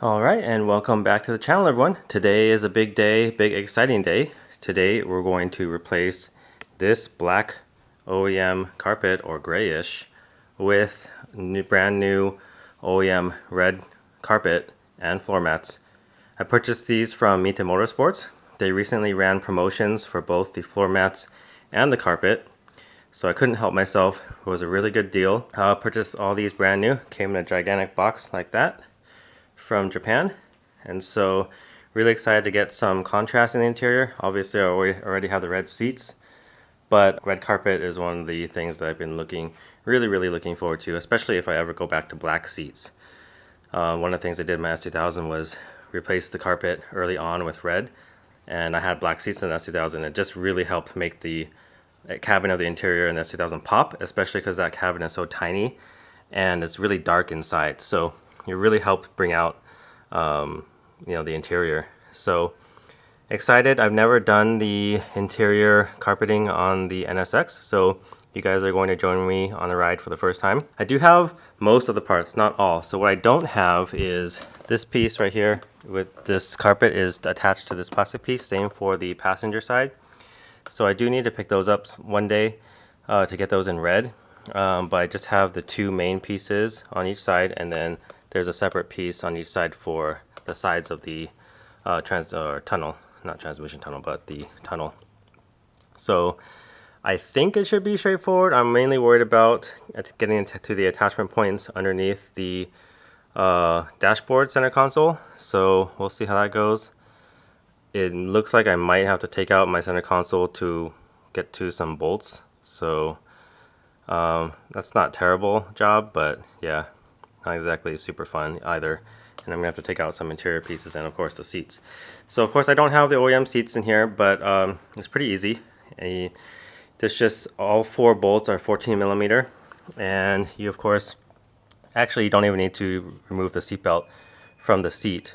Alright, and welcome back to the channel, everyone. Today is a big day, big exciting day. Today we're going to replace this black OEM carpet, or grayish, with brand new OEM red carpet and floor mats. I purchased these from Mita Motorsports. They recently ran promotions for both the floor mats and the carpet, so I couldn't help myself. It was a really good deal. I purchased all these brand new, came in a gigantic box like that from Japan, and so really excited to get some contrast in the interior. Obviously I already have the red seats, but red carpet is one of the things that I've been really looking forward to, especially if I ever go back to black seats. One of the things I did in my S2000 was replace the carpet early on with red, and I had black seats in the S2000. It just really helped make the cabin of the interior in the S2000 pop, especially because that cabin is so tiny and it's really dark inside. So it really helped bring out the interior. So excited. I've never done the interior carpeting on the NSX, so you guys are going to join me on the ride for the first time. I do have most of the parts, not all. So what I don't have is this piece right here. With this carpet is attached to this plastic piece, same for the passenger side. So I do need to pick those up one day to get those in red. But I just have the two main pieces on each side, and then there's a separate piece on each side for the sides of the tunnel, not transmission tunnel, but the tunnel. So I think it should be straightforward. I'm mainly worried about getting into the attachment points underneath the dashboard center console. So we'll see how that goes. It looks like I might have to take out my center console to get to some bolts. So that's not a terrible job, but yeah, not exactly super fun either. And I'm gonna have to take out some interior pieces and of course the seats. So of course I don't have the OEM seats in here, but it's pretty easy. There's just all four bolts are 14mm, and you of course actually you don't even need to remove the seatbelt from the seat.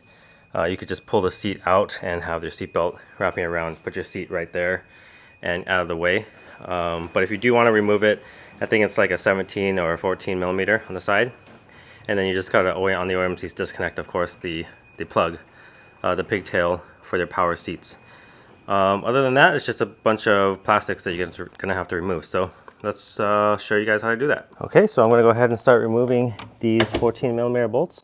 You could just pull the seat out and have your seatbelt wrapping around, put your seat right there and out of the way. But if you do want to remove it, I think it's like a 17 or 14mm on the side. And then you just gotta, on the OEM seats, disconnect, of course, the plug, the pigtail for their power seats. Other than that, it's just a bunch of plastics that you're gonna have to remove. So let's show you guys how to do that. Okay, so I'm gonna go ahead and start removing these 14mm bolts.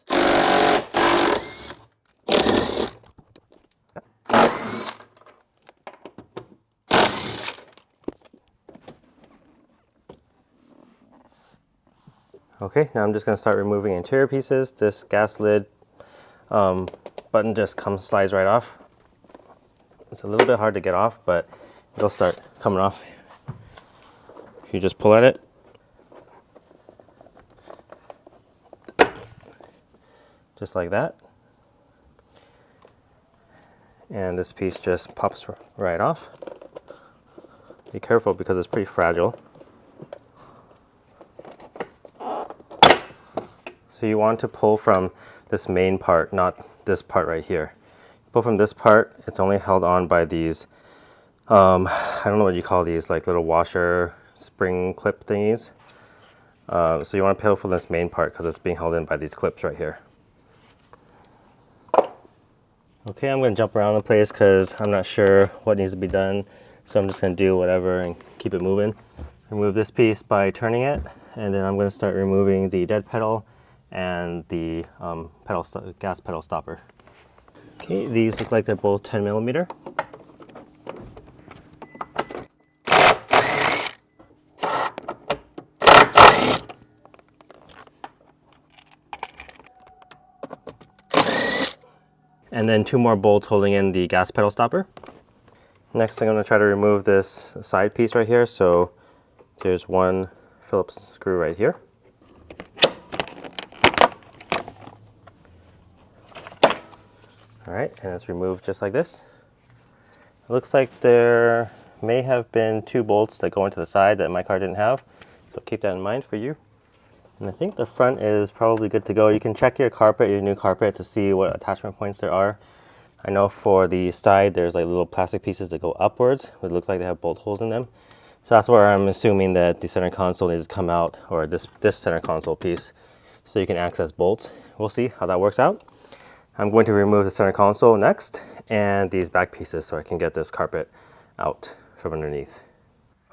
Okay, now I'm just going to start removing interior pieces. This gas lid button just slides right off. It's a little bit hard to get off, but it'll start coming off if you just pull at it. Just like that. And this piece just pops right off. Be careful because it's pretty fragile. So you want to pull from this main part, not this part right here. Pull from this part, it's only held on by these, I don't know what you call these, like little washer spring clip thingies. So you want to pull from this main part because it's being held in by these clips right here. Okay, I'm going to jump around the place because I'm not sure what needs to be done. So I'm just going to do whatever and keep it moving. Remove this piece by turning it, and then I'm going to start removing the dead pedal and the gas pedal stopper. Okay, these look like they're both 10mm. And then two more bolts holding in the gas pedal stopper. Next, I'm going to try to remove this side piece right here. So there's one Phillips screw right here. Alright, and it's removed just like this. It looks like there may have been two bolts that go into the side that my car didn't have, so keep that in mind for you. And I think the front is probably good to go. You can check your new carpet to see what attachment points there are. I know for the side there's like little plastic pieces that go upwards. It looks like they have bolt holes in them. So that's where I'm assuming that the center console needs to come out, or this center console piece, so you can access bolts. We'll see how that works out. I'm going to remove the center console next and these back pieces so I can get this carpet out from underneath.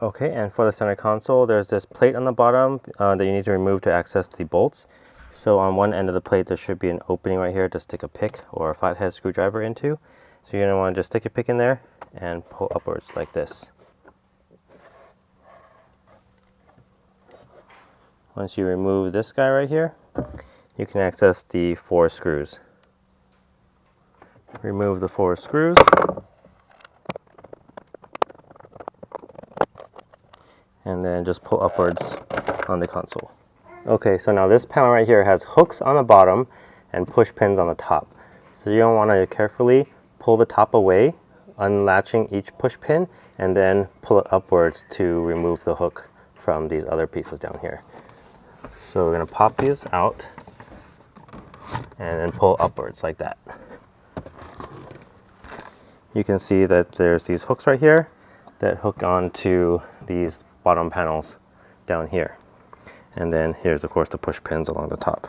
Okay, and for the center console, there's this plate on the bottom that you need to remove to access the bolts. So on one end of the plate, there should be an opening right here to stick a pick or a flathead screwdriver into. So you're going to want to just stick your pick in there and pull upwards like this. Once you remove this guy right here, you can access the 4 screws. Remove the 4 screws. And then just pull upwards on the console. Okay, so now this panel right here has hooks on the bottom and push pins on the top. So you're going to want to carefully pull the top away, unlatching each push pin, and then pull it upwards to remove the hook from these other pieces down here. So we're going to pop these out and then pull upwards like that. You can see that there's these hooks right here that hook onto these bottom panels down here. And then here's of course the push pins along the top.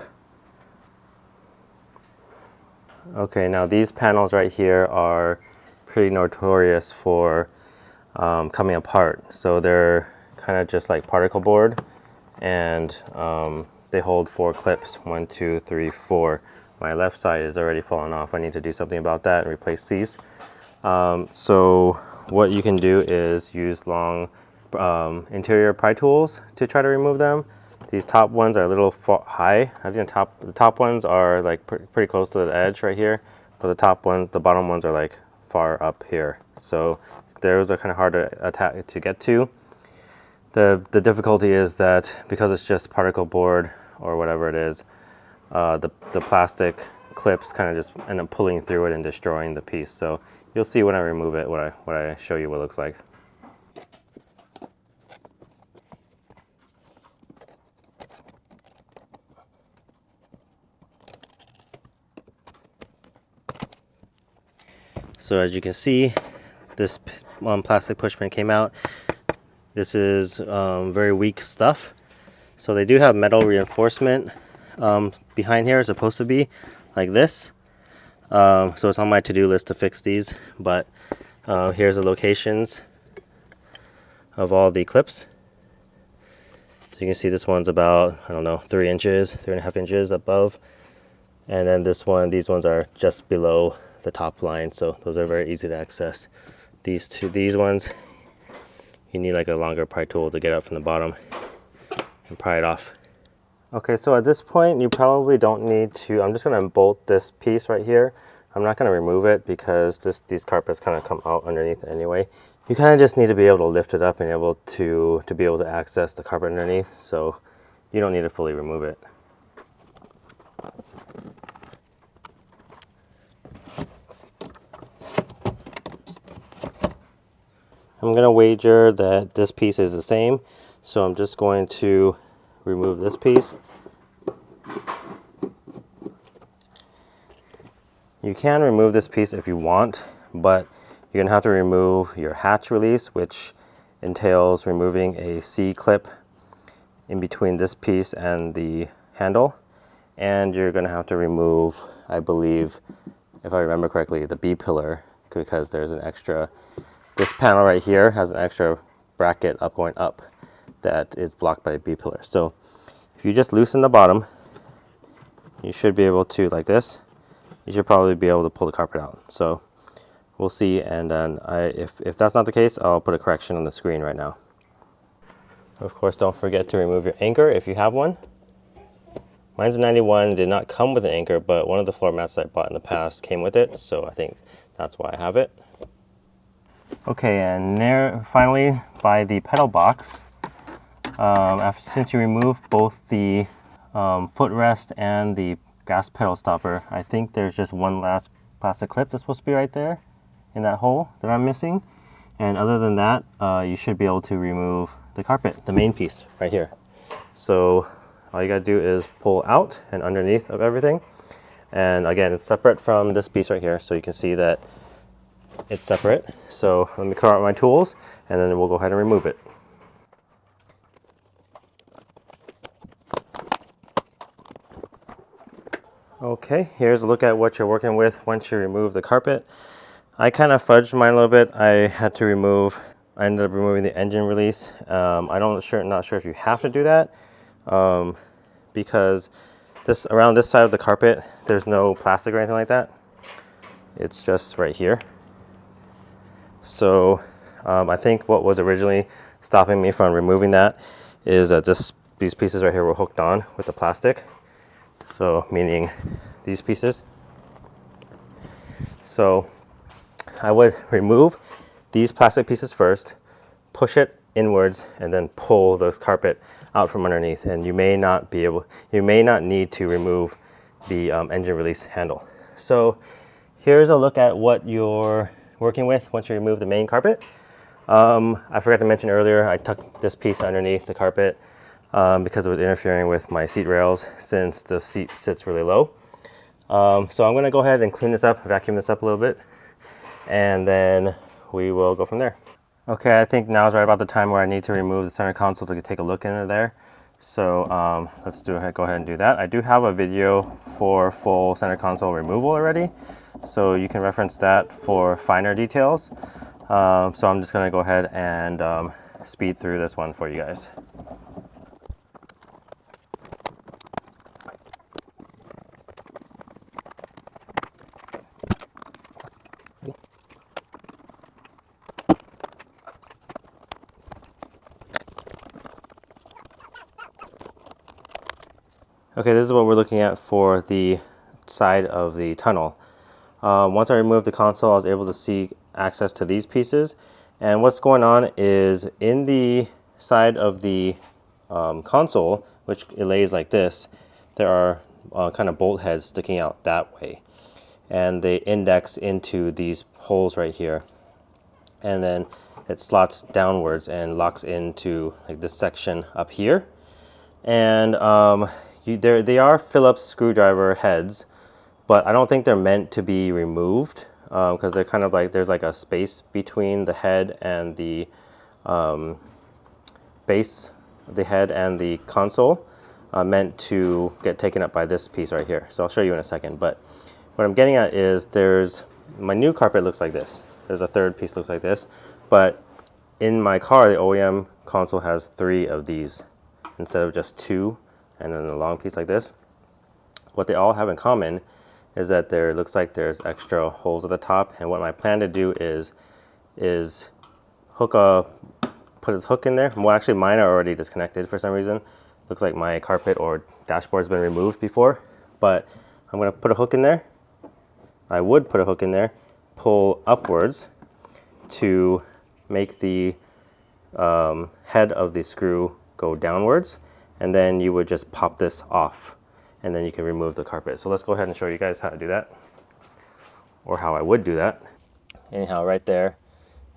Okay, now these panels right here are pretty notorious for coming apart. So they're kind of just like particle board, and they hold 4 clips, 1, 2, 3, 4. My left side is already falling off. I need to do something about that and replace these. So what you can do is use long interior pry tools to try to remove them. These top ones are a little high. I think the top ones are like pretty close to the edge right here, but the bottom ones are like far up here. So those are kind of hard to get to. The difficulty is that because it's just particle board or whatever it is, the plastic clips kind of just end up pulling through it and destroying the piece. So you'll see when I remove it, what I show you what it looks like. So as you can see, this plastic push pin came out. This is very weak stuff. So they do have metal reinforcement behind here. It's supposed to be like this. So it's on my to-do list to fix these. But here's the locations of all the clips. So you can see this one's about, I don't know, 3 inches, 3.5 inches above. And then these ones are just below the top line, so those are very easy to access. These ones, you need like a longer pry tool to get up from the bottom and pry it off. Okay, so at this point, you probably don't need to, I'm just gonna bolt this piece right here. I'm not gonna remove it because these carpets kind of come out underneath anyway. You kind of just need to be able to lift it up and able to be able to access the carpet underneath, so you don't need to fully remove it. I'm going to wager that this piece is the same, so I'm just going to remove this piece. You can remove this piece if you want, but you're going to have to remove your hatch release, which entails removing a C-clip in between this piece and the handle. And you're going to have to remove, I believe, if I remember correctly, the B-pillar, because there's an extra, this panel right here has an extra bracket going up that is blocked by a B-pillar. So if you just loosen the bottom, you should be able to, like this, you should probably be able to pull the carpet out. So we'll see, and then if that's not the case, I'll put a correction on the screen right now. Of course, don't forget to remove your anchor if you have one. Mine's a 91, did not come with an anchor, but one of the floor mats that I bought in the past came with it, so I think that's why I have it. Okay, and there, finally, by the pedal box, since you remove both the footrest and the gas pedal stopper, I think there's just one last plastic clip that's supposed to be right there in that hole that I'm missing. And other than that, you should be able to remove the carpet, the main piece right here. So all you gotta do is pull out and underneath of everything. And again, it's separate from this piece right here, so you can see that it's separate. So let me clear out my tools and then we'll go ahead and remove it. Okay, here's a look at what you're working with once you remove the carpet. I kind of fudged mine a little bit. I ended up removing the engine release. Not sure if you have to do that because around this side of the carpet, there's no plastic or anything like that. It's just right here. So I think what was originally stopping me from removing that is that these pieces right here were hooked on with the plastic. So meaning these pieces. So I would remove these plastic pieces first, push it inwards, and then pull those carpet out from underneath. And you may not need to remove the engine release handle. So here's a look at what you're working with once you remove the main carpet. I forgot to mention earlier, I tucked this piece underneath the carpet because it was interfering with my seat rails since the seat sits really low. So I'm going to go ahead and clean this up, vacuum this up a little bit, and then we will go from there. Okay, I think now is right about the time where I need to remove the center console to take a look into there. So let's go ahead and do that. I do have a video for full center console removal already, so you can reference that for finer details. So I'm just going to go ahead and speed through this one for you guys. Okay, this is what we're looking at for the side of the tunnel. Once I removed the console, I was able to see access to these pieces. And what's going on is in the side of the console, which it lays like this, there are kind of bolt heads sticking out that way. And they index into these holes right here. And then it slots downwards and locks into like this section up here. And they are Phillips screwdriver heads, but I don't think they're meant to be removed because they're kind of like there's like a space between the head and the base of the head and the console meant to get taken up by this piece right here. So I'll show you in a second. But what I'm getting at is my new carpet looks like this. There's a third piece looks like this, but in my car, the OEM console has 3 of these instead of just 2. And then a long piece like this. What they all have in common is that looks like there's extra holes at the top. And what my plan to do is put a hook in there. Well, actually mine are already disconnected for some reason. Looks like my carpet or dashboard's been removed before, but I'm gonna put a hook in there. I would put a hook in there, pull upwards to make the head of the screw go downwards. And then you would just pop this off and then you can remove the carpet. So let's go ahead and show you guys how to do that, or how I would do that. Anyhow, right there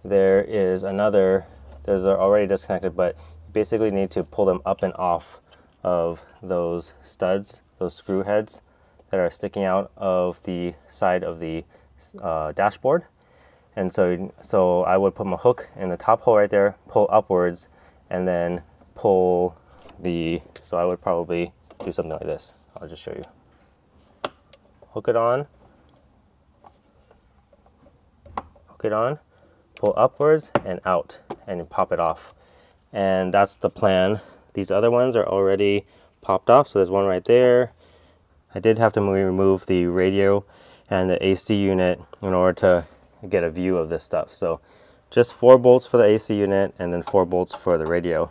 is there's already disconnected, but you basically need to pull them up and off of those studs, those screw heads that are sticking out of the side of the dashboard. And so I would put my hook in the top hole right there, pull upwards, and then pull so I would probably do something like this. I'll just show you. Hook it on, pull upwards and out, and pop it off. And that's the plan. These other ones are already popped off, so there's one right there. I did have to remove the radio and the AC unit in order to get a view of this stuff. So just 4 bolts for the AC unit and then 4 bolts for the radio.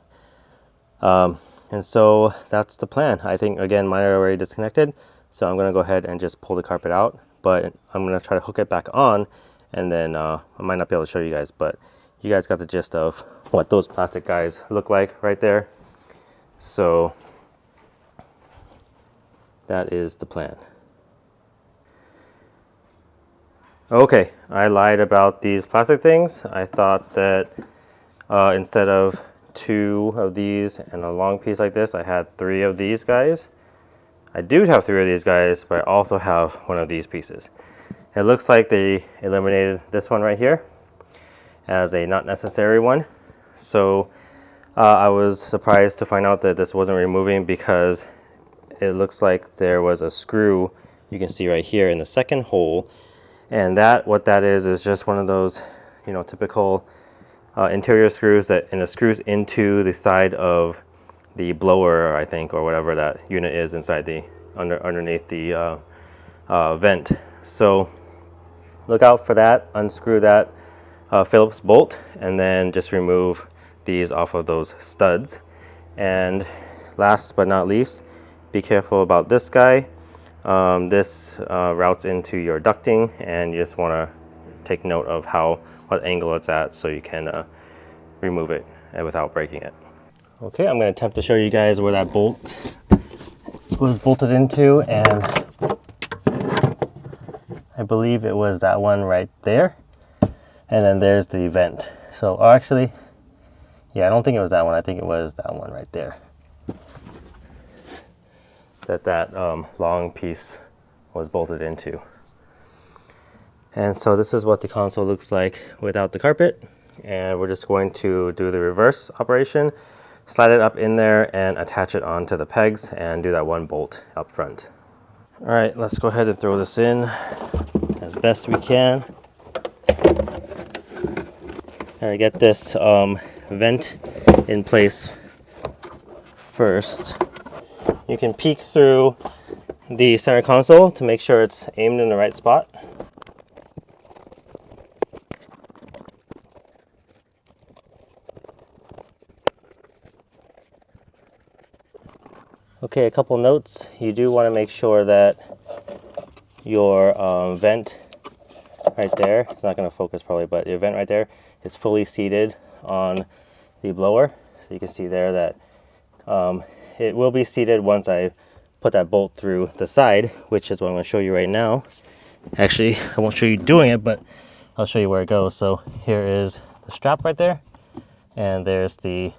And so that's the plan. I think, again, mine are already disconnected, so I'm going to go ahead and just pull the carpet out, but I'm going to try to hook it back on, and then I might not be able to show you guys, but you guys got the gist of what those plastic guys look like right there. So that is the plan. Okay, I lied about these plastic things. I thought that instead of 2 of these and a long piece like this, I had 3 of these guys. I do have 3 of these guys, but I also have 1 of these pieces. It looks like they eliminated this one right here as a not necessary one. So I was surprised to find out that this wasn't removing because it looks like there was a screw you can see right here in the second hole. And that, what that is just one of those, you know, typical interior screws that, and it screws into the side of the blower, I think, or whatever that unit is inside the, underneath the vent. So look out for that, unscrew that Phillips bolt, and then just remove these off of those studs. And last but not least, be careful about this guy. This routes into your ducting, and you just want to take note of what angle it's at so you can remove it without breaking it. Okay, I'm going to attempt to show you guys where that bolt was bolted into, and I believe it was that one right there, and then there's the vent. So, oh, actually, yeah, I don't think it was that one. I think it was that one right there. That long piece was bolted into. And so this is what the console looks like without the carpet. And we're just going to do the reverse operation, slide it up in there and attach it onto the pegs and do that one bolt up front. All right, let's go ahead and throw this in as best we can. And get this vent in place first. You can peek through the center console to make sure it's aimed in the right spot. Okay, a couple notes. You do want to make sure that your vent right there, it's not going to focus probably, but your vent right there is fully seated on the blower. So you can see there that it will be seated once I put that bolt through the side, which is what I'm going to show you right now. Actually, I won't show you doing it, but I'll show you where it goes. So here is the strap right there, and there's the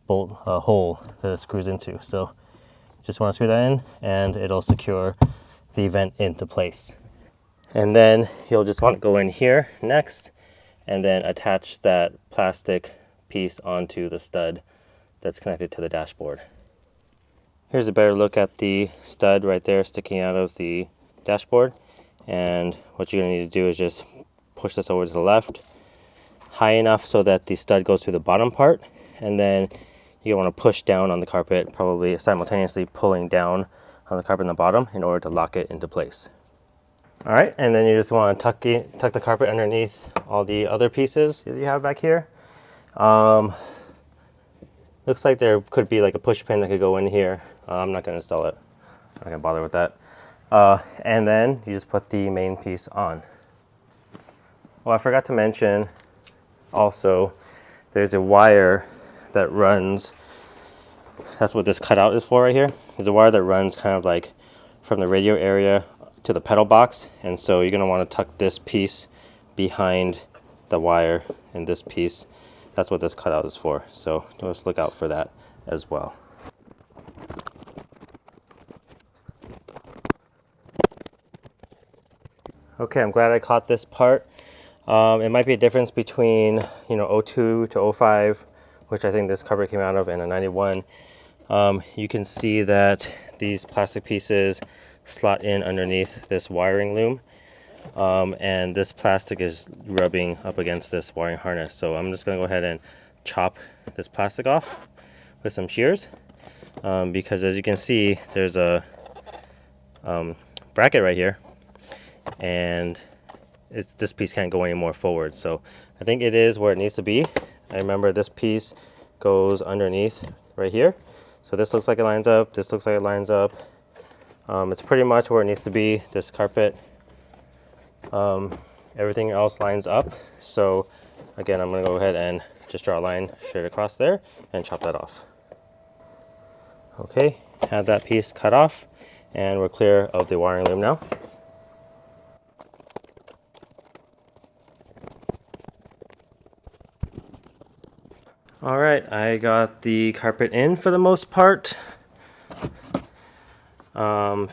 bolt hole that it screws into. So just want to screw that in, and it'll secure the vent into place. And then you'll just want to go in here next, and then attach that plastic piece onto the stud that's connected to the dashboard. Here's a better look at the stud right there sticking out of the dashboard. And what you're going to need to do is just push this over to the left high enough so that the stud goes through the bottom part, and then you want to push down on the carpet, probably simultaneously pulling down on the carpet in the bottom in order to lock it into place. All right, and then you just want to tuck the carpet underneath all the other pieces that you have back here. Looks like there could be like a push pin that could go in here. I'm not going to install it. I'm not going to bother with that. And then you just put the main piece on. Well, I forgot to mention also, there's a wire that runs, that's what this cutout is for right here. There's a wire that runs kind of like from the radio area to the pedal box. And so you're going to want to tuck this piece behind the wire, and this piece, that's what this cutout is for. So just look out for that as well. Okay, I'm glad I caught this part. It might be a difference between, you know, 02 to 05, which I think this carpet came out of, and a 91. You can see that these plastic pieces slot in underneath this wiring loom. And this plastic is rubbing up against this wiring harness. So I'm just going to go ahead and chop this plastic off with some shears, because as you can see, there's a bracket right here, and this piece can't go any more forward. So I think it is where it needs to be. I remember this piece goes underneath right here. So this looks like it lines up. This looks like it lines up. It's pretty much where it needs to be. This carpet, everything else lines up. So again, I'm going to go ahead and just draw a line straight across there and chop that off. Okay, have that piece cut off, and we're clear of the wiring loom now. All right, I got the carpet in for the most part.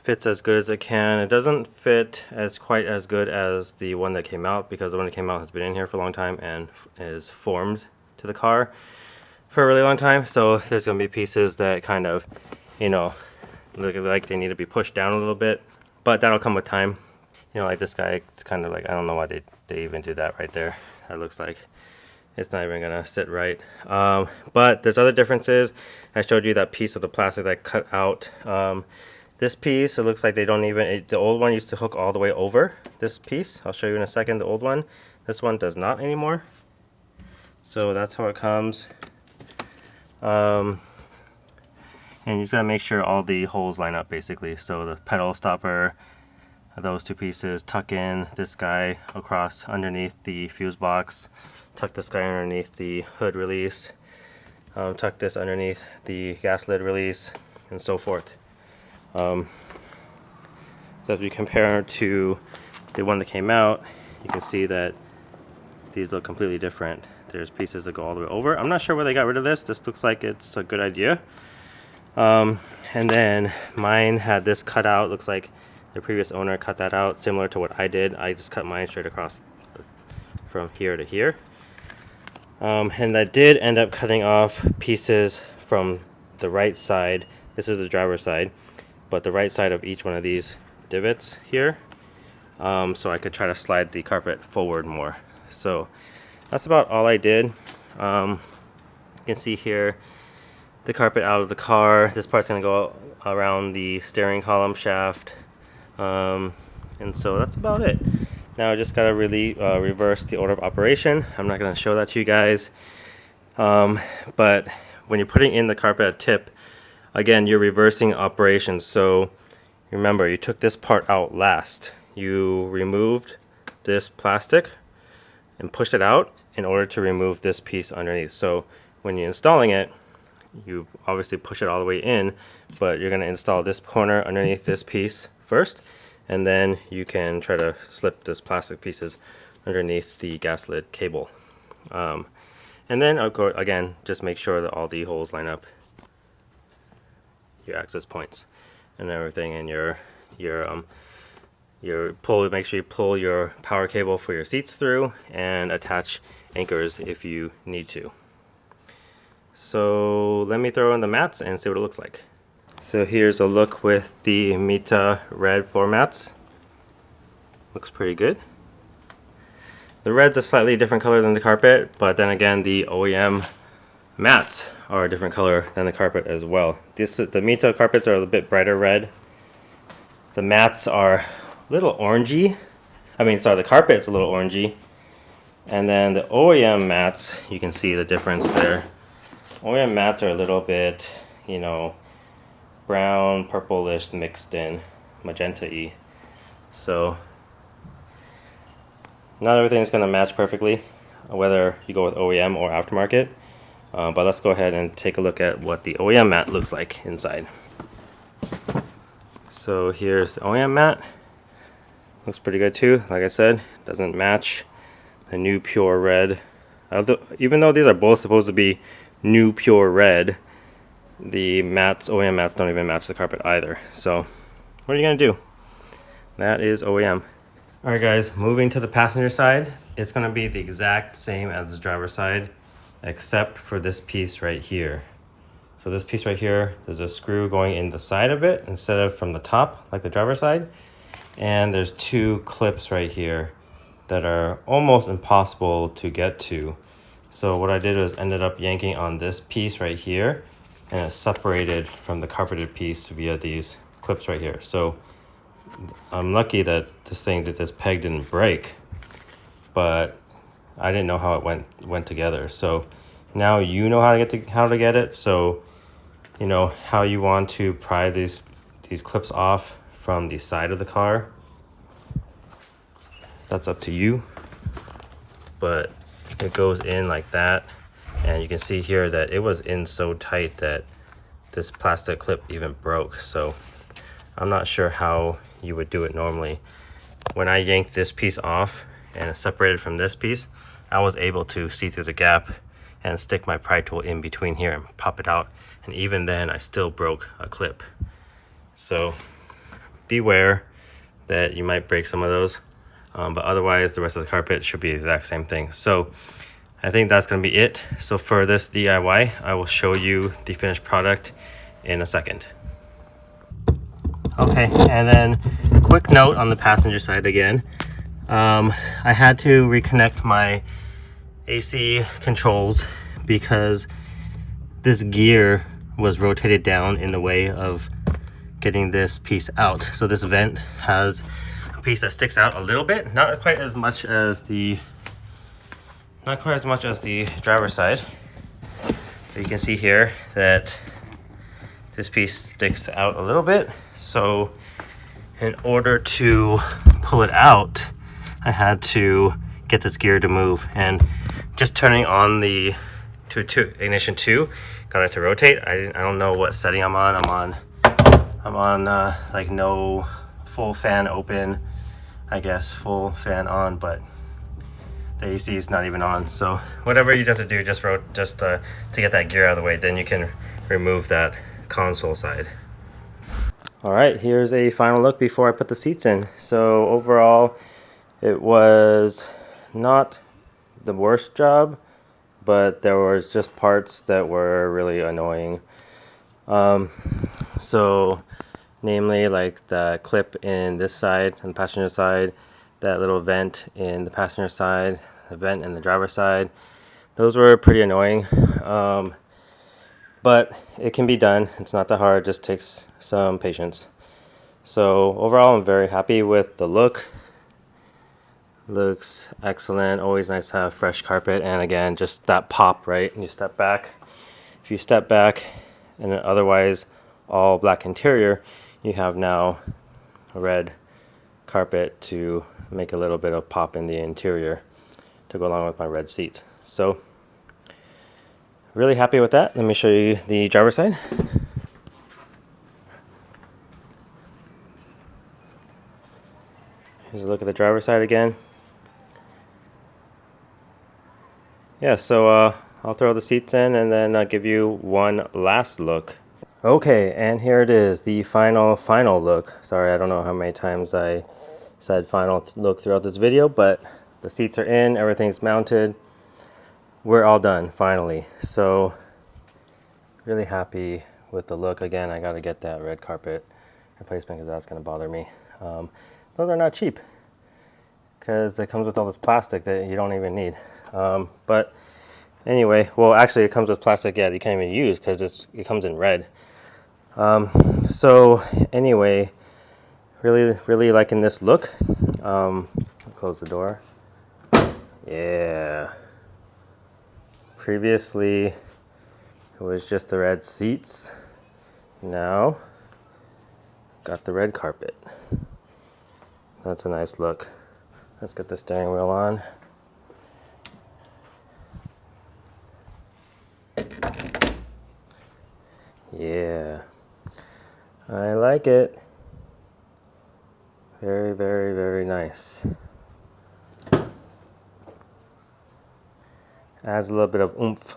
Fits as good as it can. It doesn't fit quite as good as the one that came out, because the one that came out has been in here for a long time and is formed to the car for a really long time. So there's going to be pieces that kind of, you know, look like they need to be pushed down a little bit. but that'll come with time. You know, like this guy, it's kind of like, I don't know why they even do that right there. That looks like it's not even gonna sit right. But there's other differences. I showed you that piece of the plastic that cut out. This piece, it looks like they don't even, the old one used to hook all the way over this piece. I'll show you in a second, the old one. This one does not anymore. So that's how it comes. And you just gotta make sure all the holes line up basically. So the pedal stopper, those two pieces, tuck in this guy across underneath the fuse box, tuck this guy underneath the hood release, tuck this underneath the gas lid release, and so forth. So if you compare to the one that came out, you can see that these look completely different. There's pieces that go all the way over. I'm not sure where they got rid of this. This looks like it's a good idea. And then mine had this cut out. Looks like the previous owner cut that out, similar to what I did. I just cut mine straight across from here to here. And I did end up cutting off pieces from the right side. This is the driver's side, but the right side of each one of these divots here, so I could try to slide the carpet forward more. So that's about all I did. You can see here the carpet out of the car. This part's gonna go around the steering column shaft. And so that's about it. Now I just gotta really reverse the order of operation. I'm not gonna show that to you guys, but when you're putting in the carpet tip, again, you're reversing operations. So remember, you took this part out last. You removed this plastic and pushed it out in order to remove this piece underneath. So when you're installing it, you obviously push it all the way in, but you're gonna install this corner underneath this piece first, and then you can try to slip this plastic pieces underneath the gas lid cable. And then I'll go again, just make sure that all the holes line up, your access points and everything, and your pull. Make sure you pull your power cable for your seats through and attach anchors if you need to. So let me throw in the mats and see what it looks like. So here's a look with the Mita red floor mats. Looks pretty good. The red's a slightly different color than the carpet, but then again, the OEM mats are a different color than the carpet as well. The Mita carpets are a bit brighter red. The mats are a little orangey. The carpet's a little orangey. And then the OEM mats, you can see the difference there. OEM mats are a little bit, you know, brown, purplish mixed in, magenta-y. So not everything is going to match perfectly, whether you go with OEM or aftermarket. But let's go ahead and take a look at what the OEM mat looks like inside. So here's the OEM mat. Looks pretty good too. Like I said, doesn't match the new pure red. Even though these are both supposed to be new pure red, the mats, OEM mats, don't even match the carpet either. So what are you gonna do? That is OEM. Alright guys, moving to the passenger side, it's gonna be the exact same as the driver's side, except for this piece right here. So this piece right here, there's a screw going in the side of it instead of from the top like the driver's side. And there's two clips right here that are almost impossible to get to. So what I did was ended up yanking on this piece right here, and it's separated from the carpeted piece via these clips right here. So I'm lucky that this peg didn't break, but I didn't know how it went together. So now you know how to get it. So you know how you want to pry these clips off from the side of the car. That's up to you, but it goes in like that, and you can see here that it was in so tight that this plastic clip even broke. So I'm not sure how you would do it normally. When I yanked this piece off and it separated from this piece, I was able to see through the gap and stick my pry tool in between here and pop it out, and even then I still broke a clip. So beware that you might break some of those, but otherwise the rest of the carpet should be the exact same thing. So I think that's going to be it. So for this DIY, I will show you the finished product in a second. Okay, and then quick note on the passenger side again. I had to reconnect my AC controls because this gear was rotated down in the way of getting this piece out. So this vent has a piece that sticks out a little bit, not quite as much as the driver's side. But you can see here that this piece sticks out a little bit. So in order to pull it out, I had to get this gear to move, and just turning on the ignition 2 got it to rotate. I don't know what setting I'm on. I'm on like no full fan open, I guess full fan on, but the AC is not even on. So whatever you have to do, just to get that gear out of the way, then you can remove that console side. All right, here's a final look before I put the seats in. So overall, it was not the worst job, but there was just parts that were really annoying. So namely like the clip in this side, on the passenger side, that little vent in the passenger side, the vent in the driver's side. Those were pretty annoying, but it can be done. It's not that hard, it just takes some patience. So overall, I'm very happy with the look. Looks excellent. Always nice to have fresh carpet, and again, just that pop, right? And you step back. If you step back and an otherwise all black interior, you have now a red carpet to make a little bit of pop in the interior to go along with my red seat. So really happy with that. Let me show you the driver's side. Here's a look at the driver's side again. Yeah, so I'll throw the seats in and then I'll give you one last look. Okay, and here it is, the final look. Sorry, I don't know how many times I said final look throughout this video, but the seats are in, everything's mounted. We're all done, finally. So, really happy with the look. Again, I gotta get that red carpet replacement because that's gonna bother me. Those are not cheap because it comes with all this plastic that you don't even need. But anyway, well, actually it comes with plastic, yeah, you can't even use because it comes in red. So anyway, really liking this look. Close the door. Yeah. Previously, it was just the red seats. Now, got the red carpet. That's a nice look. Let's get the steering wheel on. Yeah, I like it. Very nice. Adds a little bit of oomph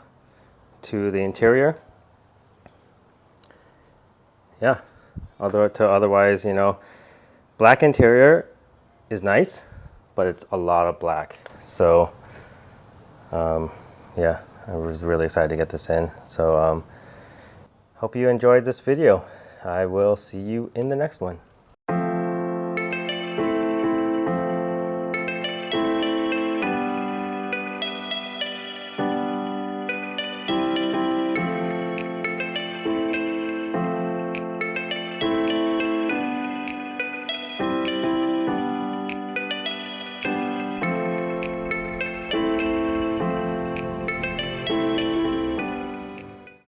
to the interior. Yeah, otherwise, you know, black interior is nice, but it's a lot of black. So, yeah, I was really excited to get this in. So, hope you enjoyed this video. I will see you in the next one.